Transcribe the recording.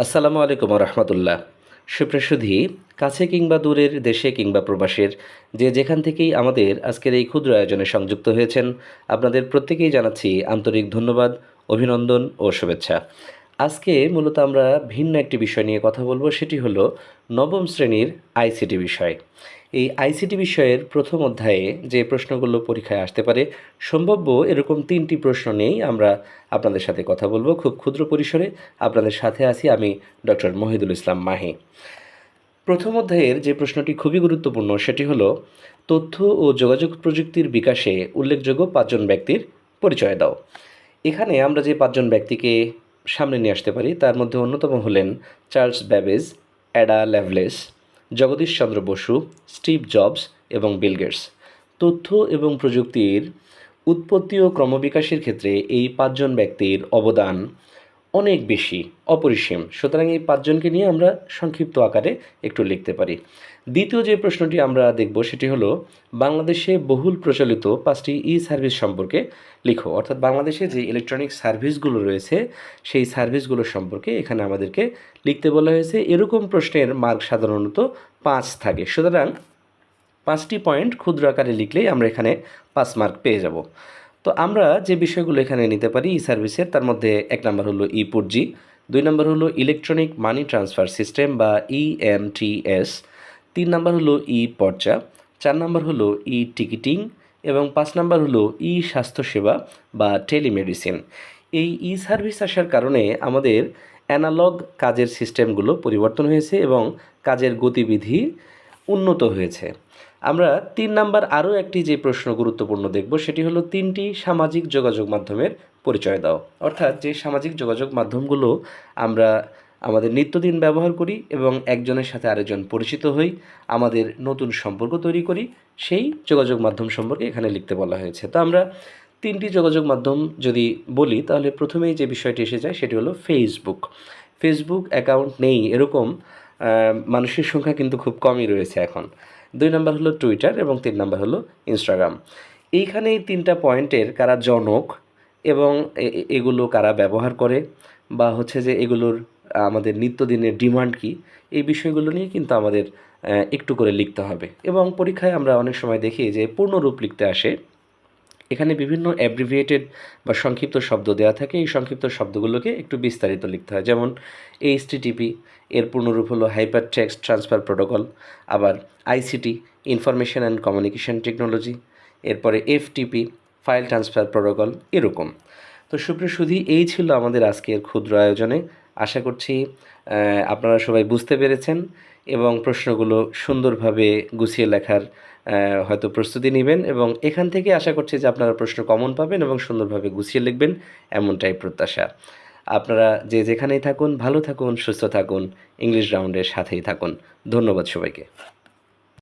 আসসালামু আলাইকুম রহমতুল্লাহ। সুপ্রসুধী, কাছে কিংবা দূরের, দেশে কিংবা প্রবাসের, যে যেখান থেকেই আমাদের আজকের এই ক্ষুদ্র আয়োজনে সংযুক্ত হয়েছেন, আপনাদের প্রত্যেকেই জানাচ্ছি আন্তরিক ধন্যবাদ, অভিনন্দন ও শুভেচ্ছা। আজকে মূলত আমরা ভিন্ন একটি বিষয় নিয়ে কথা বলবো, সেটি হলো নবম শ্রেণীর আইসিটি বিষয়। এই আইসিটি বিষয়ের প্রথম অধ্যায়ে যে প্রশ্নগুলো পরীক্ষায় আসতে পারে, সম্ভাব্য এরকম 3টি প্রশ্ন নিয়েই আমরা আপনাদের সাথে কথা বলবো খুব ক্ষুদ্র পরিসরে। আপনাদের সাথে আছি আমি, ডক্টর মহিদুল ইসলাম মাহি। প্রথম অধ্যায়ের যে প্রশ্নটি খুবই গুরুত্বপূর্ণ সেটি হলো, তথ্য ও যোগাযোগ প্রযুক্তির বিকাশে উল্লেখযোগ্য 5জন ব্যক্তির পরিচয় দাও। এখানে আমরা যে 5জন ব্যক্তিকে সামনে নিয়ে আসতে পারি তার মধ্যে অন্যতম হলেন Charles Babbage, Ada Lovelace, Jagadish Chandra Basu, Steve jobs এবং বিল গেটস। তথ্য এবং প্রযুক্তির উৎপত্তি ও ক্রমবিকাশের ক্ষেত্রে এই 5জন ব্যক্তির অবদান অনেক বেশি, অপরিসীম। সুতরাং এই 5জনকে নিয়ে আমরা সংক্ষিপ্ত আকারে একটু লিখতে পারি। দ্বিতীয় যে প্রশ্নটি আমরা দেখব সেটি হলো, বাংলাদেশে বহুল প্রচলিত 5টি ই সার্ভিস সম্পর্কে লিখো। অর্থাৎ বাংলাদেশে যে ইলেকট্রনিক সার্ভিসগুলো রয়েছে সেই সার্ভিসগুলো সম্পর্কে এখানে আমাদেরকে লিখতে বলা হয়েছে। এরকম প্রশ্নের মার্ক সাধারণত 5 থাকে। সুতরাং 5টি পয়েন্ট ক্ষুদ্র আকারে লিখলেই আমরা এখানে 5 মার্ক পেয়ে যাব। তো আমরা যে বিষয়গুলো এখানে নিতে পারি ই সার্ভিসের, তার মধ্যে 1 নম্বর হলো ই-পুরজি, 2 নম্বর হলো ইলেকট্রনিক মানি ট্রান্সফার সিস্টেম বা ইএমটিএস, 3 নম্বর হলো ই-পর্চা, 4 নম্বর হলো ই-টিকিটিং এবং 5 নম্বর হলো ই-স্বাস্থ্যসেবা বা টেলিমেডিসিন। এই ই সার্ভিস আসার কারণে আমাদের অ্যানালগ কাজের সিস্টেমগুলো পরিবর্তন হয়েছে এবং কাজের গতিবিধি উন্নত হয়েছে। আমরা 3 নাম্বার আরও একটি যে প্রশ্ন গুরুত্বপূর্ণ দেখব সেটি হলো 3টি সামাজিক যোগাযোগ মাধ্যমের পরিচয় দাও। অর্থাৎ যে সামাজিক যোগাযোগ মাধ্যমগুলো আমরা আমাদের নিত্যদিন ব্যবহার করি এবং একজনের সাথে আরেকজন পরিচিত হই, আমাদের নতুন সম্পর্ক তৈরি করি, সেই যোগাযোগ মাধ্যম সম্পর্কে এখানে লিখতে বলা হয়েছে। তো আমরা 3টি যোগাযোগ মাধ্যম যদি বলি তাহলে প্রথমেই যে বিষয়টি এসে যায় সেটি হলো ফেসবুক। ফেসবুক অ্যাকাউন্ট নেই এরকম মানুষের সংখ্যা কিন্তু খুব কমই রয়েছে এখন। 2 নাম্বার হলো টুইটার এবং 3 নাম্বার হলো ইনস্টাগ্রাম। এইখানে এই 3টা পয়েন্টের কারা জনক এবং এগুলো কারা ব্যবহার করে বা হচ্ছে যে এগুলোর আমাদের নিত্যদিনের ডিমান্ড কী, এই বিষয়গুলো নিয়ে কিন্তু আমাদের একটু করে লিখতে হবে। এবং পরীক্ষায় আমরা অনেক সময় দেখি যে পূর্ণরূপ লিখতে আসে, এখানে বিভিন্ন অ্যাব্রিভিয়েটেড বা সংক্ষিপ্ত শব্দ দেওয়া থাকে। এই সংক্ষিপ্ত শব্দগুলোকে একটু বিস্তারিত লিখতে হয়। যেমন এইচটিটিপি এর পূর্ণরূপ হলো হাইপার টেক্সট ট্রান্সফার প্রোটোকল। আবার ICT, information and communication technology. এরপরে এফটিপি, ফাইল ট্রান্সফার প্রোটোকল, এরকম। তো সুপ্রসুধী, এই ছিল আমাদের আজকের ক্ষুদ্র আয়োজনে। আশা করছি আপনারা সবাই বুঝতে পেরেছেন এবং প্রশ্নগুলো সুন্দরভাবে গুছিয়ে লেখার হয়তো প্রস্তুতি নেবেন এবং এখান থেকে আশা করছি যে আপনারা প্রশ্ন কমন পাবেন এবং সুন্দরভাবে গুছিয়ে লিখবেন, এমনটাই প্রত্যাশা। আপনারা যে যেখানেই থাকুন, ভালো থাকুন, সুস্থ থাকুন, ইংলিশ রাউন্ডের সাথেই থাকুন। ধন্যবাদ সবাইকে।